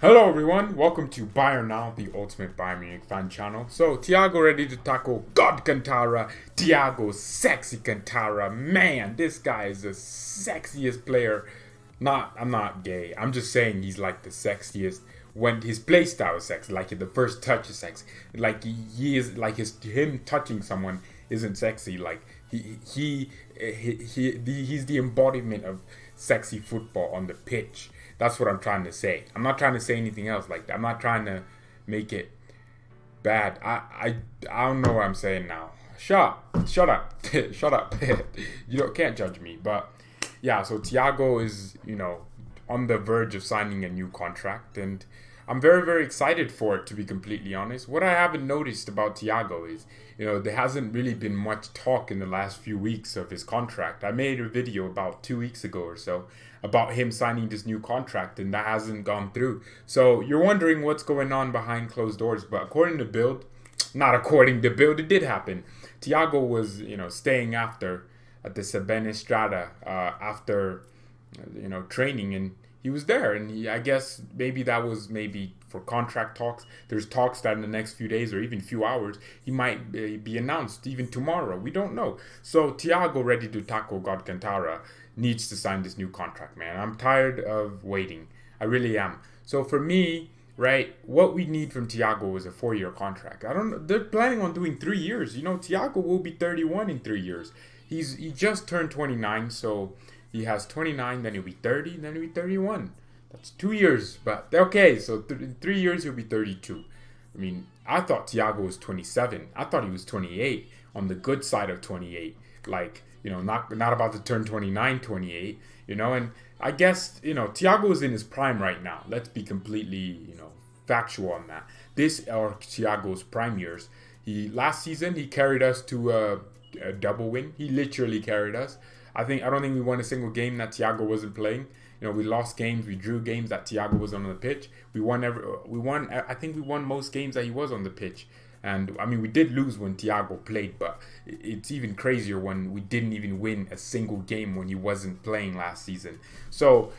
Hello everyone, welcome to BayernNow, the ultimate Bayern Munich fan channel. So, Thiago ready to tackle God Cantara, Thiago sexy Cantara. Man, this guy is the sexiest player. I'm not gay, I'm just saying he's like the sexiest. When his play style is sexy, like the first touch is sexy. Like he is, like him touching someone isn't sexy. Like he's the embodiment of sexy football on the pitch. That's what I'm trying to say. I'm not trying to say anything else like that. I'm not trying to make it bad. I don't know what I'm saying now. Shut up. Shut up. Can't judge me. But yeah, so Thiago is, on the verge of signing a new contract, and I'm very, very excited for it, to be completely honest. What I haven't noticed about Thiago is, there hasn't really been much talk in the last few weeks of his contract. I made a video about 2 weeks ago or so about him signing this new contract, and that hasn't gone through. So you're wondering what's going on behind closed doors, but according to Bild, it did happen. Thiago was, staying at the Sabine Strada after, training, and he was there, and I guess maybe that was for contract talks. There's talks that in the next few days or even few hours, he might be announced even tomorrow. We don't know. So Thiago, ready to tackle God Cantara, needs to sign this new contract, man. I'm tired of waiting. I really am. So for me, right, what we need from Thiago is a 4-year contract. I don't know. They're planning on doing 3 years. Thiago will be 31 in 3 years. He just turned 29, so he has 29, then he'll be 30, then he'll be 31. That's 2 years, but okay, so in 3 years he'll be 32. I mean, I thought Thiago was 27. I thought he was 28, on the good side of 28. Like, not about to turn 29, 28, and I guess, Thiago is in his prime right now. Let's be completely, factual on that. This are Thiago's prime years. Last season, he carried us to a double win. He literally carried us. I don't think we won a single game that Thiago wasn't playing. We lost games, we drew games that Thiago was on the pitch. I think we won most games that he was on the pitch. And I mean, we did lose when Thiago played, but it's even crazier when we didn't even win a single game when he wasn't playing last season. So,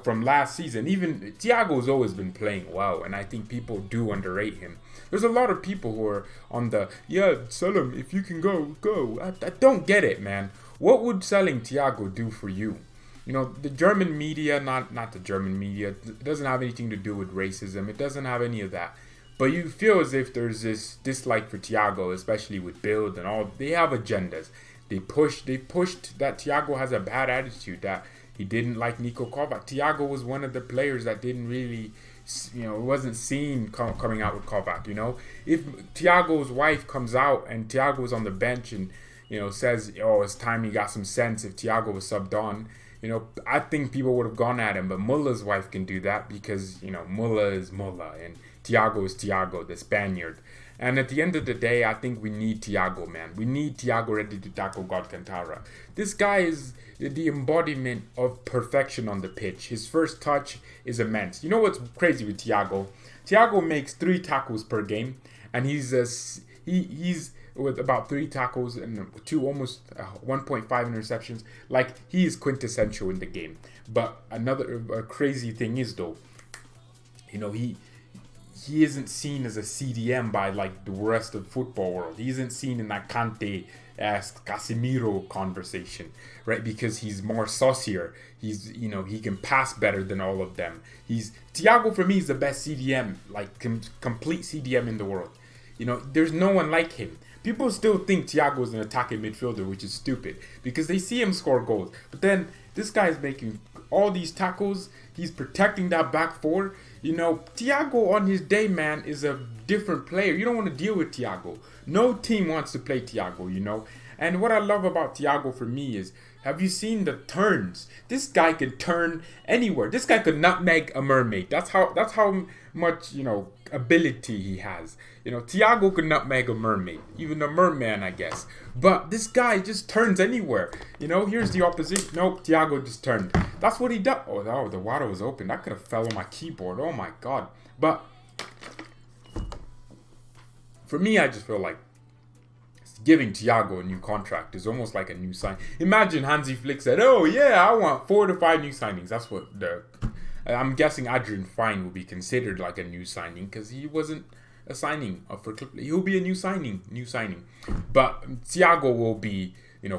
from last season, even Thiago's always been playing well, and I think people do underrate him. There's a lot of people who are on sell him, if you can go. I don't get it, man. What would selling Thiago do for you? The German media, not the German media, it doesn't have anything to do with racism. It doesn't have any of that. But you feel as if there's this dislike for Thiago, especially with Bild and all. They have agendas. They pushed that Thiago has a bad attitude, that he didn't like Niko Kovac. Thiago was one of the players that didn't really, wasn't seen coming out with Kovac, If Thiago's wife comes out and Thiago's on the bench and, says, oh, it's time he got some sense, if Thiago was subbed on, I think people would have gone at him. But Mullah's wife can do that because, Mullah is Mullah and Thiago is Thiago, the Spaniard. And at the end of the day, I think we need Thiago, man. We need Thiago ready to tackle God Cantara. This guy is the embodiment of perfection on the pitch. His first touch is immense. You know what's crazy with Thiago? Thiago makes 3 tackles per game, and he's with about 3 tackles and almost 1.5 interceptions. Like, he is quintessential in the game. But another crazy thing is, though, he isn't seen as a CDM by like the rest of the football world. He isn't seen in that Kante Casemiro conversation, right? Because he's more saucier. He's, he can pass better than all of them. Thiago for me is the best CDM, like complete CDM in the world. There's no one like him. People still think Thiago is an attacking midfielder, which is stupid because they see him score goals. But then this guy is making all these tackles. He's protecting that back four. Thiago on his day, man, is a different player. You don't want to deal with Thiago. No team wants to play Thiago, And what I love about Thiago for me is, have you seen the turns? This guy can turn anywhere. This guy could nutmeg a mermaid. That's how much, ability he has. Thiago could nutmeg a mermaid. Even a merman, I guess. But this guy just turns anywhere. Here's the opposition. Nope, Thiago just turned. That's what he does. Oh, the water was open. That could have fell on my keyboard. Oh my God. But for me, I just feel like giving Thiago a new contract is almost like a new sign. Imagine Hansi Flick said, "Oh yeah, I want 4 to 5 new signings." That's what I'm guessing Adrian Fine will be considered like a new signing because he wasn't a signing for club. He'll be a new signing. But Thiago will be,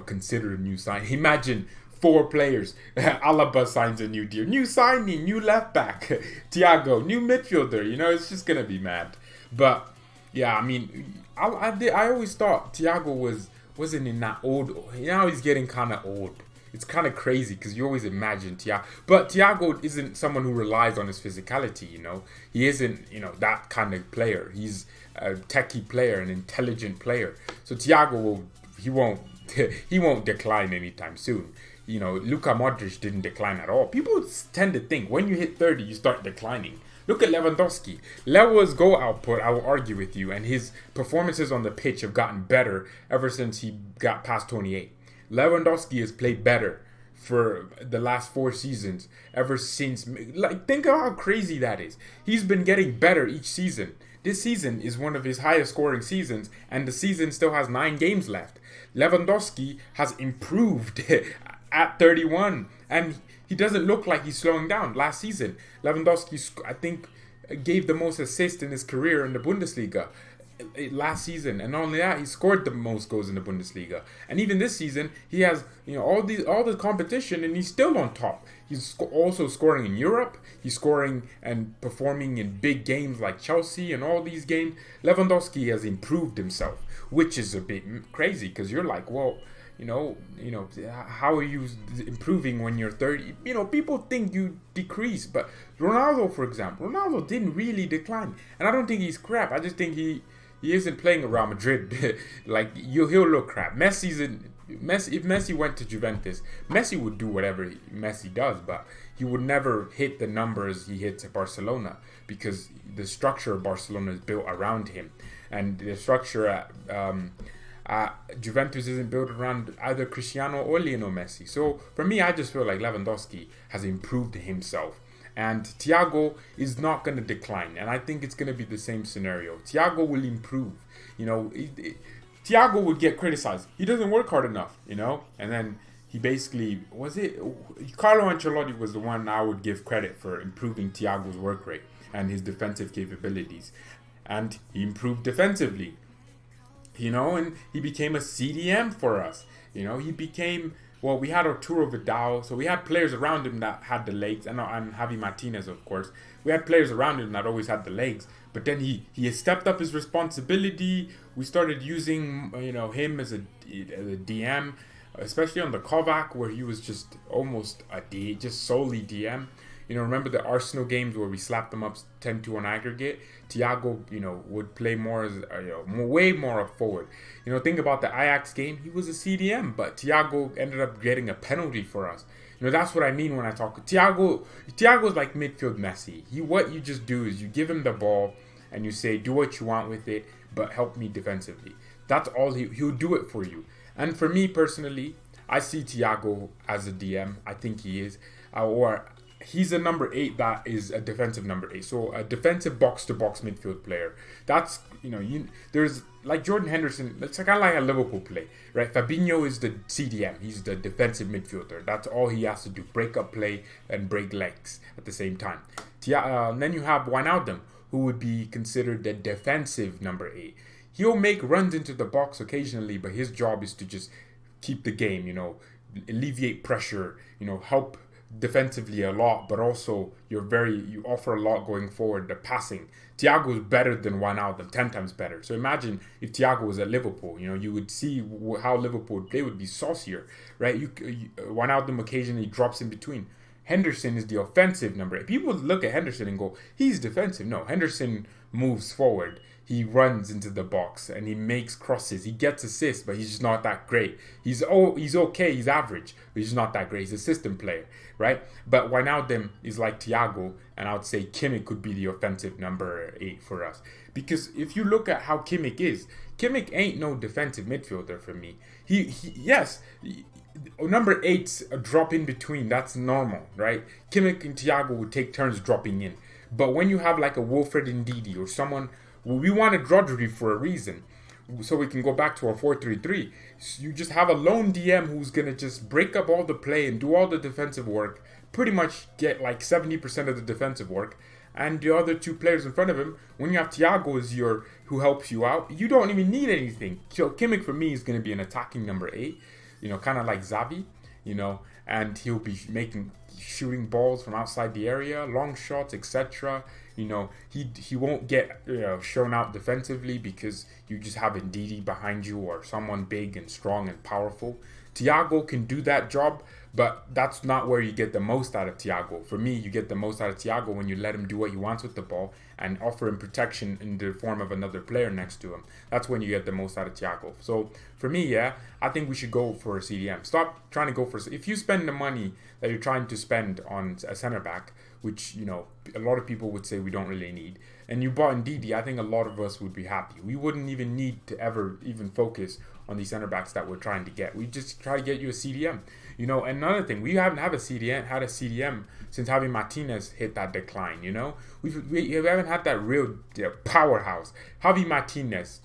considered a new signing. Imagine 4 players. Alaba signs a new deal. New signing, new left back. Thiago, new midfielder. It's just gonna be mad. But yeah, I mean, I always thought Thiago wasn't in that old. Now he's getting kind of old. It's kind of crazy because you always imagine Thiago. But Thiago isn't someone who relies on his physicality, He isn't, that kind of player. He's a techie player, an intelligent player. So Thiago he won't decline anytime soon. Luka Modric didn't decline at all. People tend to think when you hit 30, you start declining. Look at Lewandowski. Lewa's goal output, I will argue with you, and his performances on the pitch have gotten better ever since he got past 28. Lewandowski has played better for the last 4 seasons ever since. Think of how crazy that is. He's been getting better each season. This season is one of his highest scoring seasons, and the season still has 9 games left. Lewandowski has improved at 31, and he doesn't look like he's slowing down. Last season, Lewandowski, I think, gave the most assists in his career in the Bundesliga last season, and not only that, he scored the most goals in the Bundesliga. And even this season, he has all the competition, and he's still on top. He's also scoring in Europe. He's scoring and performing in big games like Chelsea and all these games. Lewandowski has improved himself, which is a bit crazy because you're like, well, how are you improving when you're 30? People think you decrease, but Ronaldo, for example, didn't really decline, and I don't think he's crap. I just think he isn't playing around Madrid. He'll look crap. If Messi went to Juventus, Messi would do whatever Messi does, but he would never hit the numbers he hits at Barcelona because the structure of Barcelona is built around him, and the structure at Juventus isn't built around either Cristiano or Lionel Messi. So for me, I just feel like Lewandowski has improved himself. And Thiago is not going to decline. And I think it's going to be the same scenario. Thiago will improve. Thiago would get criticized. He doesn't work hard enough, And then he basically, Carlo Ancelotti was the one I would give credit for improving Thiago's work rate and his defensive capabilities. And he improved defensively. And he became a CDM for us. He became, we had Arturo Vidal, so we had players around him that had the legs, and Javi Martinez, of course. We had players around him that always had the legs, but then he stepped up his responsibility. We started using, him as a DM, especially on the Kovac, where he was just almost just solely DM. Remember the Arsenal games where we slapped them up 10-2 on aggregate? Thiago, would play more as, way more up forward. Think about the Ajax game. He was a CDM, but Thiago ended up getting a penalty for us. That's what I mean when I talk. Thiago's like midfield Messi. What you just do is you give him the ball and you say, do what you want with it, but help me defensively. That's all he'll do it for you. And for me personally, I see Thiago as a DM. I think he is. He's a number 8 that is a defensive number 8. So a defensive box-to-box midfield player. That's, there's like Jordan Henderson. It's kind of like a Liverpool play, right? Fabinho is the CDM. He's the defensive midfielder. That's all he has to do. Break up play and break legs at the same time. Then you have Wijnaldum, who would be considered the defensive number 8. He'll make runs into the box occasionally, but his job is to just keep the game, alleviate pressure, help defensively a lot, but also you offer a lot going forward. The passing, Thiago is better than Wijnaldum, 10 times better. So imagine if Thiago was at Liverpool, you would see how Liverpool they would be saucier, right? Wijnaldum occasionally drops in between. Henderson is the offensive number 8. People look at Henderson and go, he's defensive. No, Henderson moves forward. He runs into the box and he makes crosses. He gets assists, but he's just not that great. He's okay. He's average, but he's not that great. He's a system player, right? But Wijnaldum is like Thiago, and I would say Kimmich could be the offensive number 8 for us. Because if you look at how Kimmich is, Kimmich ain't no defensive midfielder for me. Yes, number 8's a drop in between. That's normal, right? Kimmich and Thiago would take turns dropping in. But when you have like a Wilfred Ndidi or someone, we wanted Rodri for a reason, so we can go back to our 4-3-3. You just have a lone DM who's going to just break up all the play and do all the defensive work, pretty much get like 70% of the defensive work. And the other two players in front of him, when you have Thiago as your who helps you out, you don't even need anything. So Kimmich for me is going to be an attacking number 8, kind of like Xavi, and he'll be shooting balls from outside the area, long shots, etc. He won't get shown out defensively because you just have Ndidi behind you or someone big and strong and powerful. Thiago can do that job, but that's not where you get the most out of Thiago. For me, you get the most out of Thiago when you let him do what he wants with the ball and offer him protection in the form of another player next to him. That's when you get the most out of Thiago. So for me, I think we should go for a CDM. Stop trying to go for... If you spend the money that you're trying to spend on a center back, which, a lot of people would say we don't really need, and you bought Ndidi, I think a lot of us would be happy. We wouldn't even need to ever even focus on these center backs that we're trying to get. We just try to get you a CDM. Another thing, we haven't had a CDM since Javi Martinez hit that decline. We haven't had that real powerhouse. Javi Martinez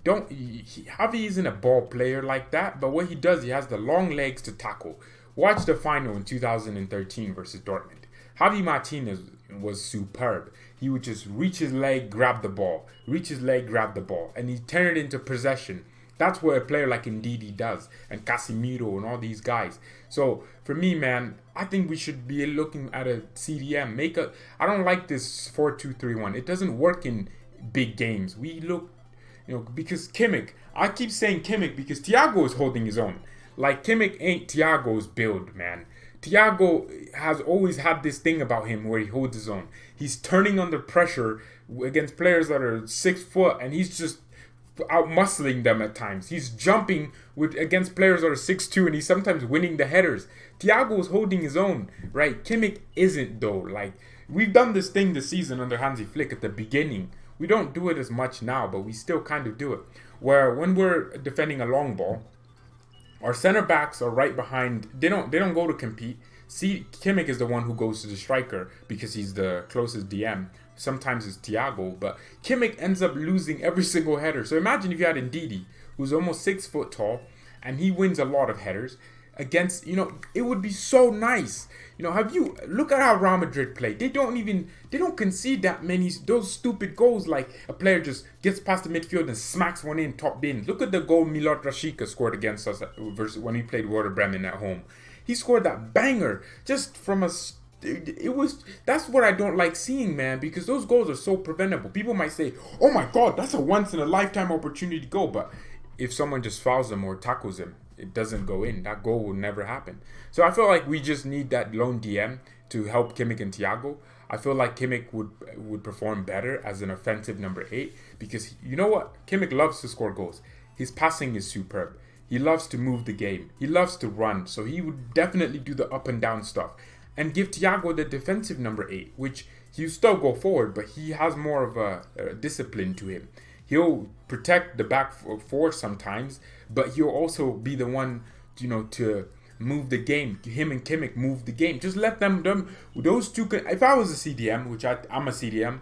Javi isn't a ball player like that, but what he does, he has the long legs to tackle. Watch the final in 2013 versus Dortmund. Javi Martinez was superb. He would just reach his leg, grab the ball, and he turned it into possession. That's what a player like Ndidi does, and Casemiro and all these guys. So for me, man, I think we should be looking at a CDM. I don't like this 4-2-3-1. It doesn't work in big games. We look, because Kimmich. I keep saying Kimmich because Thiago is holding his own. Like Kimmich ain't Thiago's build, man. Thiago has always had this thing about him where he holds his own. He's turning under pressure against players that are 6 foot, and he's just out-muscling them at times. He's jumping against players that are 6'2", and he's sometimes winning the headers. Thiago is holding his own, right? Kimmich isn't, though. Like, we've done this thing this season under Hansi Flick at the beginning. We don't do it as much now, but we still kind of do it. Where when we're defending a long ball, our center backs are right behind. They don't go to compete. See, Kimmich is the one who goes to the striker because he's the closest DM. Sometimes it's Thiago, but Kimmich ends up losing every single header. So imagine if you had Ndidi, who's almost 6 foot tall, and he wins a lot of headers against, it would be so nice. Look at how Real Madrid play. They don't concede that many, those stupid goals like a player just gets past the midfield and smacks one in top bin. Look at the goal Milot Rashica scored against us versus when we played Werder Bremen at home. He scored that banger just from a... That's what I don't like seeing, man, because those goals are so preventable. People might say, oh my god, that's a once in a lifetime opportunity to go, but if someone just fouls him or tackles him, it doesn't go in. That goal will never happen. So I feel like we just need that lone DM to help Kimmich and Thiago. I feel like Kimmich would perform better as an offensive number 8 because you know what? Kimmich loves to score goals. His passing is superb. He loves to move the game. He loves to run. So he would definitely do the up and down stuff. And give Thiago the defensive number 8, which he'll still go forward, but he has more of a discipline to him. He'll protect the back four sometimes, but he'll also be the one, to move the game. Him and Kimmich move the game. Just let them those two. If I was a CDM, which I'm a CDM,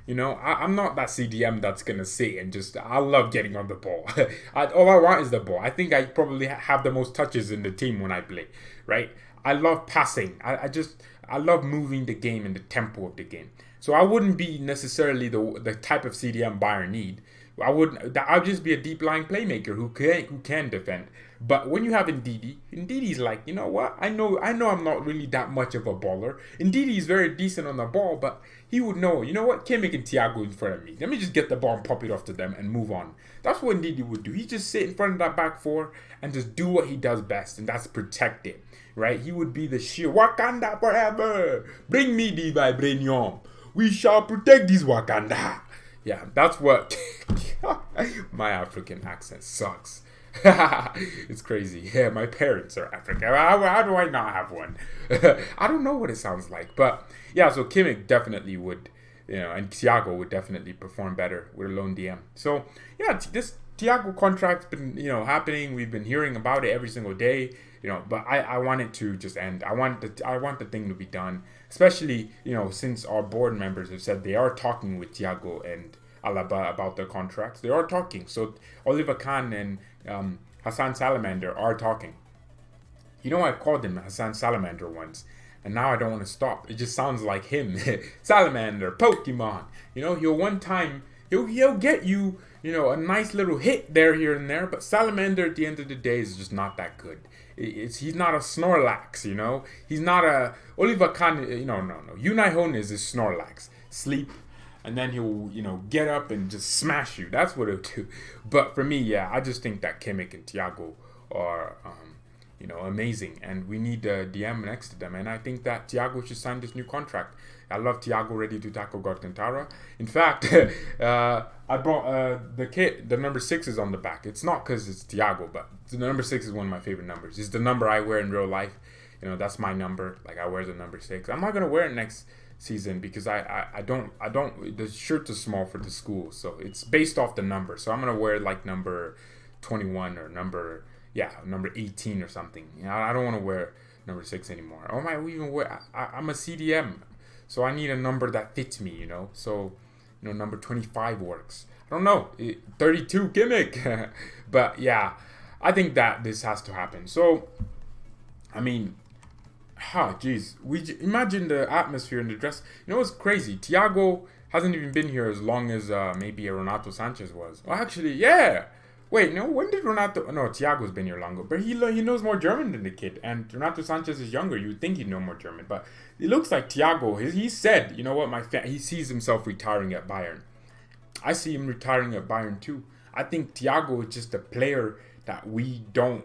I'm not that CDM that's gonna sit and just. I love getting on the ball. All I want is the ball. I think I probably have the most touches in the team when I play, right? I love passing. I love moving the game and the tempo of the game. So I wouldn't be necessarily the type of CDM Bayern need. I'll just be a deep lying playmaker who can defend. But when you have Ndidi's like, you know what? I know I'm not really that much of a baller. Ndidi is very decent on the ball, but he would know, you know what? Kimmich and Thiago in front of me. Let me just get the ball and pop it off to them and move on. That's what Ndidi would do. He just sit in front of that back four and just do what he does best, and that's protect it. Right? He would be the sheer Wakanda forever. Bring me the vibranium. We shall protect this Wakanda. Yeah, that's what my African accent sucks. It's crazy. Yeah, my parents are African. How do I not have one? I don't know what it sounds like. But yeah, so Kimmich definitely would, and Thiago would definitely perform better with a lone DM. So yeah, this Thiago contract's been, happening. We've been hearing about it every single day. But I want it to just end. I want the thing to be done. Especially, since our board members have said they are talking with Thiago and Alaba about their contracts. They are talking. So Oliver Kahn and Hassan Salamander are talking. I called him Hassan Salamander once. and now I don't want to stop. It just sounds like him. Salamander, Pokemon. You know, he'll get you, you know, a nice little hit there, here and there, but Salamander at the end of the day is just not that good. He's not a Snorlax, you know. He's not a Oliver Kahn. No. Unai Hone is a Snorlax. Sleep, and then he'll, you know, get up and just smash you. That's what he'll do. But for me, yeah, I just think that Kimmich and Thiago are, you know, amazing, and we need a DM next to them. And I think that Thiago should sign this new contract. I love Thiago ready to tackle Alcantara. In fact, I brought the number 6 is on the back. It's not because it's Thiago, but the number 6 is one of my favorite numbers. It's the number I wear in real life. You know, that's my number. Like, I wear the number 6. I'm not gonna wear it next season because I don't. The shirt's is small for the school, so it's based off the number. So I'm gonna wear like number 21 or number 18 or something. You know, I don't want to wear number 6 anymore. Or might even wear. I'm a CDM. So I need a number that fits me, you know. So, you know, number 25 works. I don't know. 32 Kimmich. But yeah, I think that this has to happen. So, I mean, imagine the atmosphere in the dress. You know what's crazy? Thiago hasn't even been here as long as maybe Renato Sanchez was. Well, actually, yeah. Wait, no, when did Renato... No, Thiago's been here longer. But he knows more German than the kid. And Renato Sanchez is younger. You would think he'd know more German. But it looks like Thiago, he said, you know what, he sees himself retiring at Bayern. I see him retiring at Bayern too. I think Thiago is just a player that we don't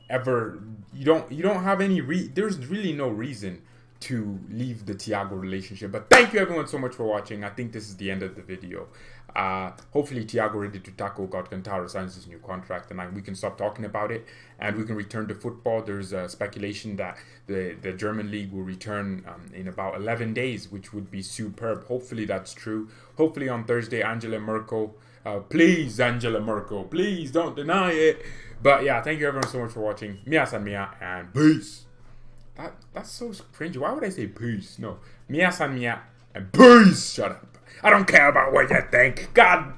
ever... You don't have any... There's really no reason to leave the Thiago relationship. But thank you everyone so much for watching. I think this is the end of the video. Hopefully Thiago ready to tackle Alcantara signs his new contract, and we can stop talking about it and we can return to football. There's speculation that the German league will return in about 11 days, which would be superb. Hopefully that's true. Hopefully on Thursday, Angela Merkel, please Angela Merkel, please don't deny it. But yeah, thank you everyone so much for watching. Mia san mia and peace. That's so cringy. Why would I say peace? No, Mia san mia and peace. Shut up. I don't care about what you think. God damn.